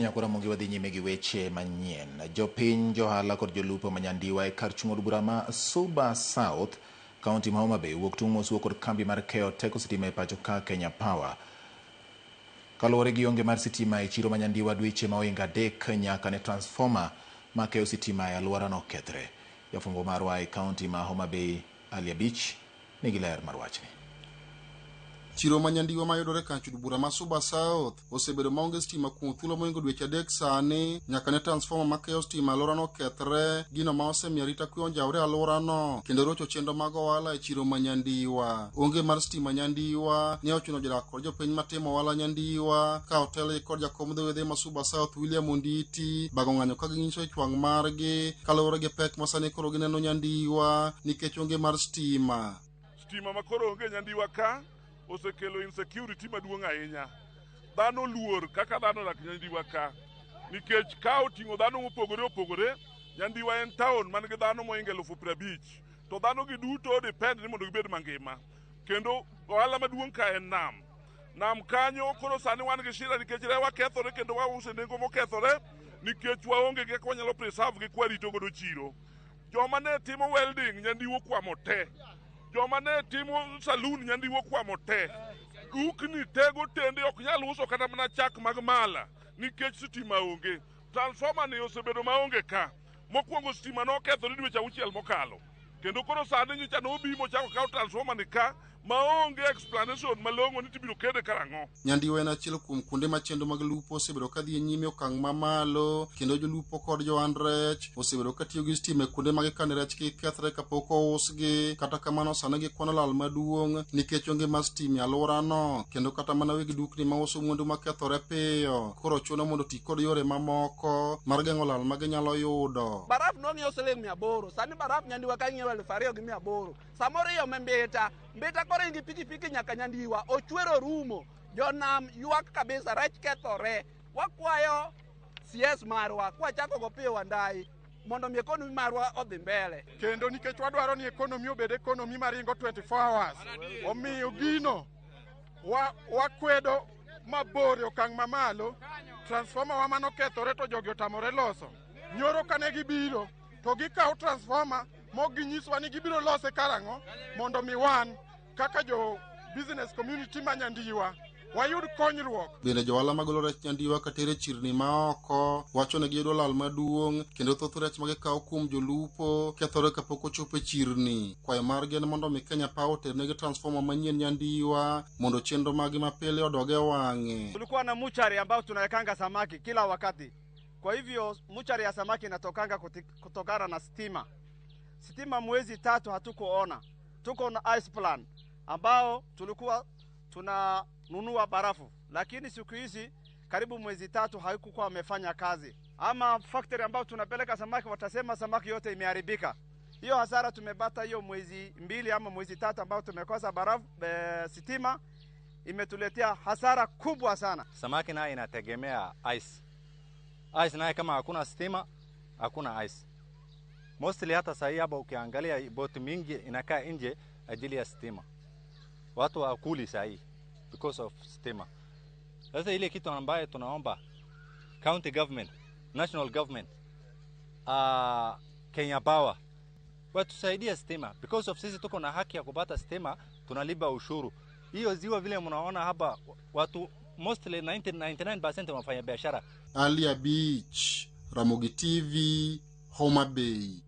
Nyakura mongi wadhi nyime gi weche manyien. Jopiny, johala kod jolupo manyandiwa e kar chung' od bura ma Suba South, kaunti ma Homa Bay, wuok tung' mos wuok kod kambi mar keyo teko sitima e pacho ka Kenya Power. Kaluwore gi onge mar sitima e chiro manyandiwa dweche maohingo 3 nyaka ne transformer ma keyo sitima e alworano okethre. Jafwambo marwa e kaunti ma Homa Bay, Ali Abich, nigi ler mar wachni. Chiro manyandiwa mayudore kar chung' od bura ma Suba South osebedo maonge stima kuom thuolo mohingo dweche 3 sani nyaka ne transformer ma keyo stima alworano okethre, gino ma osemiyo arita kwe onjawre alworano kendo rocho chenro mag ohala e chiro manyandiwa. Onge mar stima nyandiwa ne ochuno jodak kod jopiny matimo ohala nyandiwa ka otel kod jakom dho ma Suba South William Onditi bago ng'anyo ka ginyiso chwang' margi kaluwore gi pek ma sani koro gineno nyandiwa nikech onge mar stima. Stima makoro onge nyandiwa ka osekelo insecurity maduong' ahinya. Dhano luor kaka dhano dak nyandiwa ka nikech ka oting'o dhano mopogore opogore. Nyandiwa en town man gi dhano moingo 50,000 to dhano gi duto depend ni mondo gibed mangima. Kendo ohala maduong' ka en nam kanyo koro sani wan gi shida nikech rewa kethore kendo wause nengo mokethore nikech waonge gi kwanyalo preserve gi kwarito godo chiro. Joma ne timo welding nyandiwo kwamo te. Joma ne timo saloon nyandiwo kwamo te. Dukni tego tende ok nyal uso kata mana chak mag mala nikech sitima onge. Transformer ni osebedo maonge ka. Mokwongo sitima no okethore dweche 6 mokalo. Kendo koro sani nyicha no obi mochako kawo transformer ni ka maonge explanation malong'o ni tibiro kede karang'o. Nyandiwa en achiel kuom kuonde ma chenro mag lupo osebedo ka dhi nyime okang' mamalo kendo jolupo kod johan rech osebedo ka tiyo gi stima e kuonde ma gikane rech kethre kapok ousgi. Kata kamano sani gikwano lal maduong' nikech onge mar stima e alworano kendo kata mana weg dukni ma uso mwandu makethore piyo koro chuno mondo ti kod yore mamoko mar geng'o lal ma ginyalo yudo. Baraf nong'iewo siling 800, sani baraf nyandiwa ka ng'iewo 2,800. Samoro iyo mbeta koro ingi pikipiki nyaka nyandiwa ochwero rumo. Jonam ywak kabisa, rech kethore. Wakwayo CS marwa kwachako go piyo wandai mondo mi ekonomi marwa odhi mbele. Kendo nikech wadwaro ni ekonomi obed ekonomi maringo 24 hours. Omiyo gino wakwedo mabor okang' mamalo. Transformer wa manokethore to jogi otamore loso. Nyoro kane gibiro to gikawo transformer mok ginyiswa ni gibiro lose karang'o mondo mi wan kaka jo business community ma nyandiwa wayud konyruok. Bende johala magolo rech nyandiwa katere chirni maoko wacho ne giyudo lal maduong' kendo thoth rech magikawo kuom jolupo kethore kapok ochopo e chirni. Kwayo margi en mondo mi Kenya Power oternegi transformer manyien nyandiwa mondo chenro magi mapile odoge wang'e. Tulikuwa na muchari ambao tunawekanga samaki kila wakati. Kwa hivyo muchari ya samaki inatokanga kutokana na stima. Stima mwezi 3 hatukuona. Tuko na ice plan ambao tulikuwa tunanunua barafu, lakini siku hizi karibu mwezi 3 haikuwa wamefanya kazi. Ama factory ambao tunapeleka samaki watasema samaki yote imeharibika. Hiyo hasara tumepata hiyo mwezi 2 ama mwezi 3 ambao tumekosa barafu stima imetuletea hasara kubwa sana. Samaki nayo inategemea ice. Ice nayo kama hakuna stima, hakuna ice. Mostly hata sahi hapa ukiangalia boti mingi inakaa nje ajili ya stima. Watu wakuli sahi because of stima. Sasa ile kitu ambayo tunaomba county government, national government, Kenya Power watusaidie stima because of sisi tuko na haki ya kupata stima, tunalipa ushuru. Hiyo ziwa vile mnaona hapa watu mostly 99% wanafanya biashara. Ali Abich, Ramogi TV, Homa Bay.